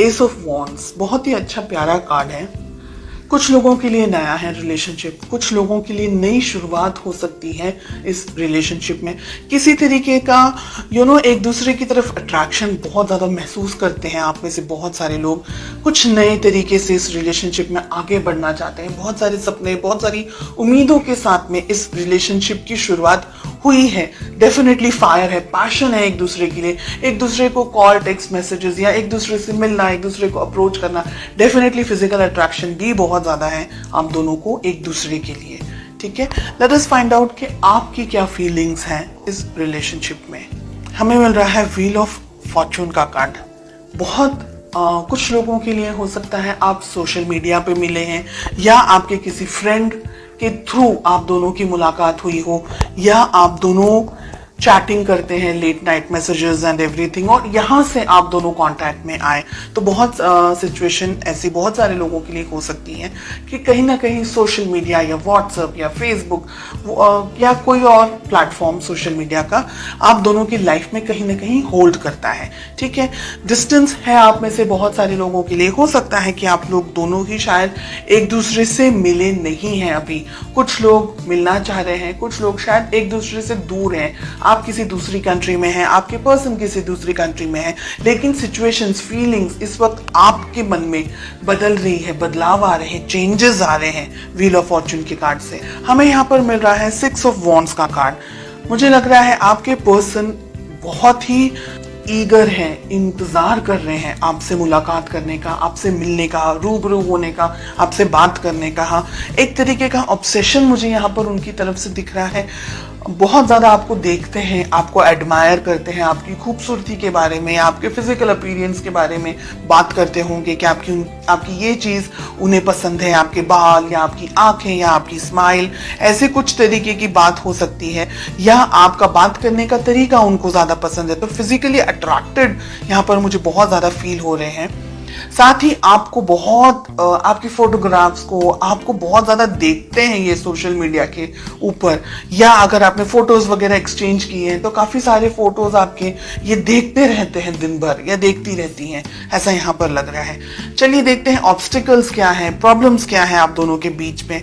S of wands बहुत ही अच्छा प्यारा कार्ड है। कुछ लोगों के लिए नया है रिलेशनशिप, कुछ लोगों के लिए नई शुरुआत हो सकती है इस रिलेशनशिप में। किसी तरीके का एक दूसरे की तरफ अट्रैक्शन बहुत ज़्यादा महसूस करते हैं आप में से बहुत सारे लोग। कुछ नए तरीके से इस रिलेशनशिप में आगे बढ़ना चाहते हैं। बहुत सारे सपने, बहुत सारी उम्मीदों के साथ में इस रिलेशनशिप की शुरुआत हुई है। डेफिनेटली फायर है, पैशन है एक दूसरे के लिए, एक दूसरे को कॉल, टेक्स्ट मैसेजेस या एक दूसरे से मिलना, एक दूसरे को अप्रोच करना। डेफिनेटली फिजिकल अट्रैक्शन भी बहुत ज्यादा है आप दोनों को एक दूसरे के लिए। ठीक है, लेट अस फाइंड आउट कि आपकी क्या फीलिंग्स हैं इस रिलेशनशिप में। हमें मिल रहा है व्हील ऑफ फॉर्चून का कार्ड। बहुत कुछ लोगों के लिए हो सकता है आप सोशल मीडिया पे मिले हैं या आपके किसी फ्रेंड के थ्रू आप दोनों की मुलाकात हुई हो, या आप दोनों चैटिंग करते हैं, late night messages and everything, और यहाँ से आप दोनों कांटेक्ट में आए। तो बहुत सिचुएशन ऐसी बहुत सारे लोगों के लिए हो सकती है कि कहीं ना कहीं सोशल मीडिया या व्हाट्सएप या फेसबुक या कोई और प्लेटफॉर्म सोशल मीडिया का आप दोनों की लाइफ में कहीं ना कहीं होल्ड करता है। ठीक है, डिस्टेंस है आप में से बहुत सारे लोगों के लिए। हो सकता है कि आप लोग दोनों ही शायद एक दूसरे से मिले नहीं हैं अभी। कुछ लोग मिलना चाह रहे हैं, कुछ लोग शायद एक दूसरे से दूर हैं। आप किसी दूसरी कंट्री में हैं, आपके पर्सन किसी दूसरी कंट्री में है, लेकिन सिचुएशंस, फीलिंग्स इस वक्त आपके मन में बदल रही है, बदलाव आ रहे हैं, चेंजेस आ रहे हैं व्हील ऑफ फॉर्चून के कार्ड से। हमें यहाँ पर मिल रहा है 6 ऑफ वॉन्ड्स का कार्ड। मुझे लग रहा है आपके पर्सन बहुत ही ईगर हैं, इंतजार कर रहे हैं आपसे मुलाकात करने का, आपसे मिलने का, रूबरू होने का, आपसे बात करने का। हाँ, एक तरीके का ऑब्सेशन मुझे यहाँ पर उनकी तरफ से दिख रहा है। बहुत ज़्यादा आपको देखते हैं, आपको एडमायर करते हैं, आपकी खूबसूरती के बारे में, आपके फिजिकल अपीयरेंस के बारे में बात करते होंगे कि आपकी ये चीज़ उन्हें पसंद है, आपके बाल या आपकी आंखें या आपकी स्माइल, ऐसे कुछ तरीके की बात हो सकती है, या आपका बात करने का तरीका उनको ज़्यादा पसंद है। तो फिजिकली अट्रैक्टेड यहाँ पर मुझे बहुत ज़्यादा फील हो रहे हैं। साथ ही आपको बहुत आपकी फोटोग्राफ्स को आपको बहुत ज्यादा देखते हैं ये सोशल मीडिया के ऊपर, या अगर आपने फोटोज वगैरह एक्सचेंज किए हैं तो काफी सारे फोटोज आपके ये देखते रहते हैं दिन भर, या देखती रहती हैं, ऐसा यहाँ पर लग रहा है। चलिए देखते हैं ऑब्स्टिकल्स क्या है, प्रॉब्लम्स क्या है आप दोनों के बीच में।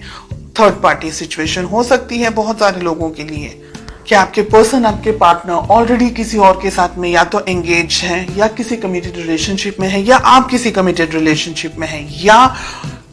थर्ड पार्टी सिचुएशन हो सकती है बहुत सारे लोगों के लिए कि आपके पर्सन, आपके पार्टनर ऑलरेडी किसी और के साथ में या तो एंगेज हैं, या किसी कमिटेड रिलेशनशिप में है, या आप किसी कमिटेड रिलेशनशिप में हैं, या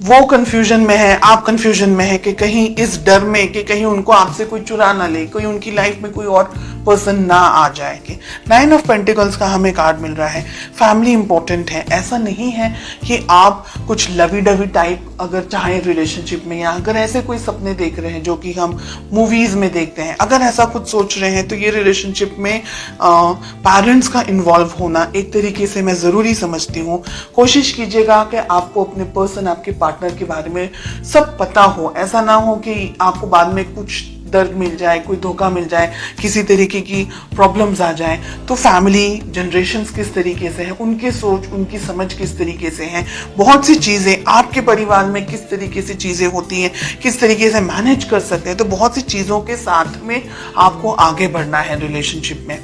वो कंफ्यूजन में है, आप कंफ्यूजन में है कि कहीं इस डर में कि कहीं उनको आपसे कोई चुरा ना ले, कोई उनकी लाइफ में कोई और पर्सन ना आ जाए। कि 9 ऑफ पेंटिकल्स का हमें कार्ड मिल रहा है। फैमिली इंपॉर्टेंट है। ऐसा नहीं है कि आप कुछ लवी डवी टाइप अगर चाहें रिलेशनशिप में, या अगर ऐसे कोई सपने देख रहे हैं जो कि हम मूवीज में देखते हैं, अगर ऐसा कुछ सोच रहे हैं तो ये रिलेशनशिप में पेरेंट्स का इन्वॉल्व होना एक तरीके से मैं ज़रूरी समझती हूँ। कोशिश कीजिएगा कि आपको अपने पर्सन, आपके पार्टनर के बारे में सब पता हो। ऐसा ना हो कि आपको बाद में कुछ दर्द मिल जाए, कोई धोखा मिल जाए, किसी तरीके की प्रॉब्लम्स आ जाए। तो फैमिली जनरेशन्स किस तरीके से हैं, उनकी सोच, उनकी समझ किस तरीके से हैं, बहुत सी चीज़ें आपके परिवार में किस तरीके से चीज़ें होती हैं, किस तरीके से मैनेज कर सकते हैं। तो बहुत सी चीज़ों के साथ में आपको आगे बढ़ना है रिलेशनशिप में।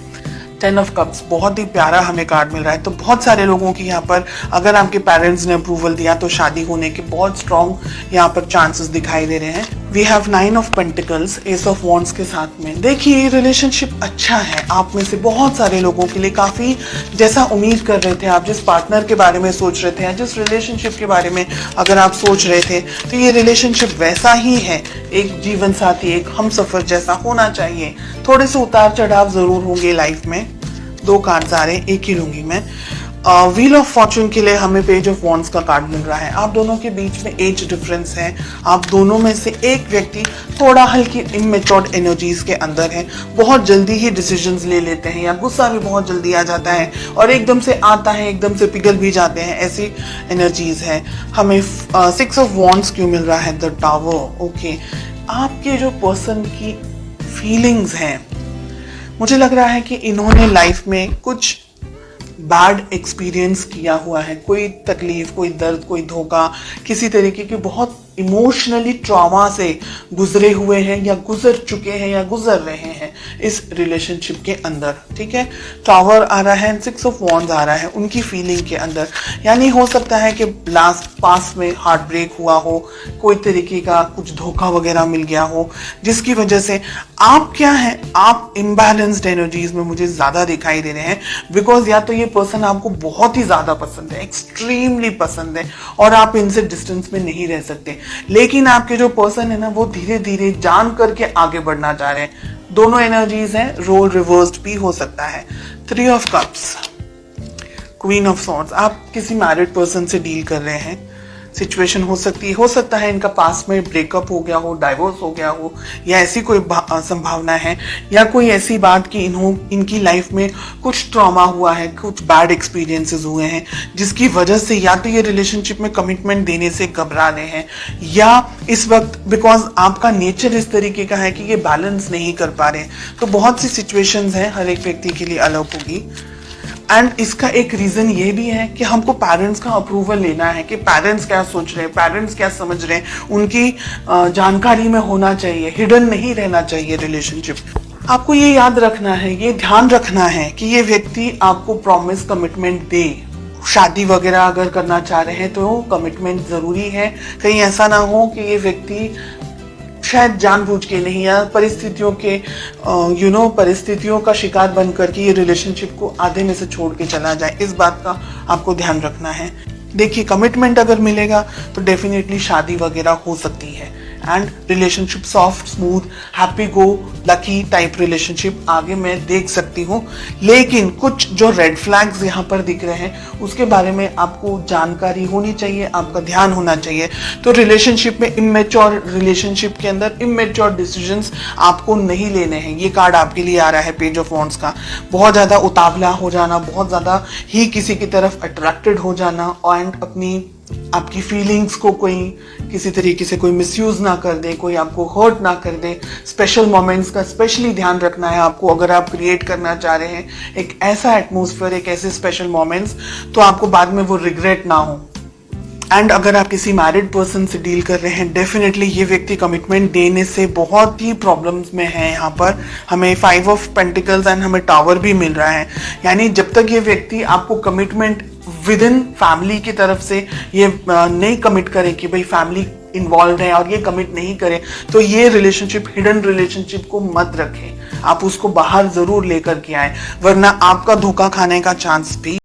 10 ऑफ कप्स बहुत ही प्यारा हमें कार्ड मिल रहा है। तो बहुत सारे लोगों की यहाँ पर अगर आपके पेरेंट्स ने अप्रूवल दिया तो शादी होने के बहुत स्ट्रॉन्ग यहाँ पर चांसेस दिखाई दे रहे हैं। We have 9 of pentacles, ace of wands के साथ में। देखिए रिलेशनशिप अच्छा है आप में से बहुत सारे लोगों के लिए, काफ़ी जैसा उम्मीद कर रहे थे आप, जिस पार्टनर के बारे में सोच रहे थे या जिस रिलेशनशिप के बारे में अगर आप सोच रहे थे, तो ये रिलेशनशिप वैसा ही है। एक जीवन साथी, एक हम सफ़र जैसा होना चाहिए। थोड़े से उतार चढ़ाव ज़रूर होंगे लाइफ में। 2 कार्ड्स आ रहे हैं, एक ही लूंगी मैं। व्हील ऑफ फॉर्चून के लिए हमें पेज ऑफ वॉन्ड्स का कार्ड मिल रहा है। आप दोनों के बीच में एज डिफरेंस है। आप दोनों में से एक व्यक्ति थोड़ा हल्की इमेच्योर्ड एनर्जीज के अंदर है, बहुत जल्दी ही डिसीजंस ले लेते हैं, या गुस्सा भी बहुत जल्दी आ जाता है और एकदम से आता है, एकदम से पिघल भी जाते हैं, ऐसी एनर्जीज है। हमें 6 ऑफ वॉन्ड्स क्यों मिल रहा है? The tower. ओके, आपके जो पर्सन की फीलिंग्स हैं, मुझे लग रहा है कि इन्होंने लाइफ में कुछ बैड एक्सपीरियंस किया हुआ है, कोई तकलीफ, कोई दर्द, कोई धोखा, किसी तरीके की बहुत इमोशनली ट्रॉमा से गुजरे हुए हैं या गुजर चुके हैं या गुजर रहे हैं इस रिलेशनशिप के अंदर। ठीक है, टावर आ रहा है, 6 ऑफ वॉन्ड्स आ रहा है उनकी फीलिंग के अंदर। यानी हो सकता है कि लास्ट पास में हार्ट ब्रेक हुआ हो, कोई तरीके का कुछ धोखा वगैरह मिल गया हो, जिसकी वजह से आप क्या है, आप इम्बैलेंस्ड एनर्जीज में मुझे ज्यादा दिखाई दे रहे हैं। बिकॉज या तो ये पर्सन आपको बहुत ही ज्यादा पसंद है, एक्सट्रीमली पसंद है, और आप इनसे डिस्टेंस में नहीं रह सकते, लेकिन आपके जो पर्सन है ना वो धीरे धीरे जान करके आगे बढ़ना चाह रहे हैं। दोनों एनर्जीज हैं, रोल रिवर्स्ड भी हो सकता है। 3 of cups, queen of swords, आप किसी मैरिड पर्सन से डील कर रहे हैं। सिचुएशन हो सकता है इनका पास में ब्रेकअप हो गया हो, डाइवोर्स हो गया हो, या ऐसी कोई संभावना है, या कोई ऐसी बात कि इनकी लाइफ में कुछ ट्रॉमा हुआ है, कुछ बैड एक्सपीरियंसेस हुए हैं, जिसकी वजह से या तो ये रिलेशनशिप में कमिटमेंट देने से घबरा रहे हैं, या इस वक्त बिकॉज आपका नेचर इस तरीके का है कि ये बैलेंस नहीं कर पा रहे। तो बहुत सी सिचुएशंस हैं, हर एक व्यक्ति के लिए अलग होगी। एंड इसका एक रीजन ये भी है कि हमको पेरेंट्स का अप्रूवल लेना है कि पेरेंट्स क्या सोच रहे हैं, पेरेंट्स क्या समझ रहे हैं, उनकी जानकारी में होना चाहिए, हिडन नहीं रहना चाहिए रिलेशनशिप। आपको ये याद रखना है, ये ध्यान रखना है कि ये व्यक्ति आपको प्रॉमिस कमिटमेंट दे। शादी वगैरह अगर करना चाह रहे हैं तो कमिटमेंट जरूरी है। कहीं ऐसा ना हो कि ये व्यक्ति शायद जानबूझ के नहीं, या परिस्थितियों के परिस्थितियों का शिकार बन करके ये रिलेशनशिप को आधे में से छोड़ के चला जाए। इस बात का आपको ध्यान रखना है। देखिए, कमिटमेंट अगर मिलेगा तो डेफिनेटली शादी वगैरह हो सकती है, and relationship soft, smooth, happy go lucky type relationship आगे मैं देख सकती हूँ। लेकिन कुछ जो रेड फ्लैग्स यहाँ पर दिख रहे हैं उसके बारे में आपको जानकारी होनी चाहिए, आपका ध्यान होना चाहिए। तो रिलेशनशिप में इमेच्योर, रिलेशनशिप के अंदर इमेच्योर डिसीजंस आपको नहीं लेने हैं। ये कार्ड आपके लिए आ रहा है, पेज ऑफ वॉन्ड्स का। बहुत ज्यादा उतावला हो जाना, बहुत ज्यादा ही किसी की तरफ अट्रैक्टेड हो जाना, एंड आपकी फीलिंग्स को कोई किसी तरीके से कोई मिसयूज ना कर दे, कोई आपको हर्ट ना कर दे। स्पेशल मोमेंट्स का स्पेशली ध्यान रखना है आपको। अगर आप क्रिएट करना चाह रहे हैं एक ऐसा एटमॉस्फेयर, एक ऐसे स्पेशल मोमेंट्स, तो आपको बाद में वो रिग्रेट ना हो। एंड अगर आप किसी मैरिड पर्सन से डील कर रहे हैं, डेफिनेटली ये व्यक्ति कमिटमेंट देने से बहुत ही प्रॉब्लम्स में है। यहाँ पर हमें 5 ऑफ पेंटिकल्स एंड हमें टावर भी मिल रहा है। यानी जब तक ये व्यक्ति आपको कमिटमेंट विद इन फैमिली की तरफ से ये नहीं कमिट करे कि भाई फैमिली इन्वॉल्व है और ये कमिट नहीं करे, तो ये रिलेशनशिप, हिडन रिलेशनशिप को मत रखें। आप उसको बाहर जरूर लेकर के आए, वरना आपका धोखा खाने का चांस भी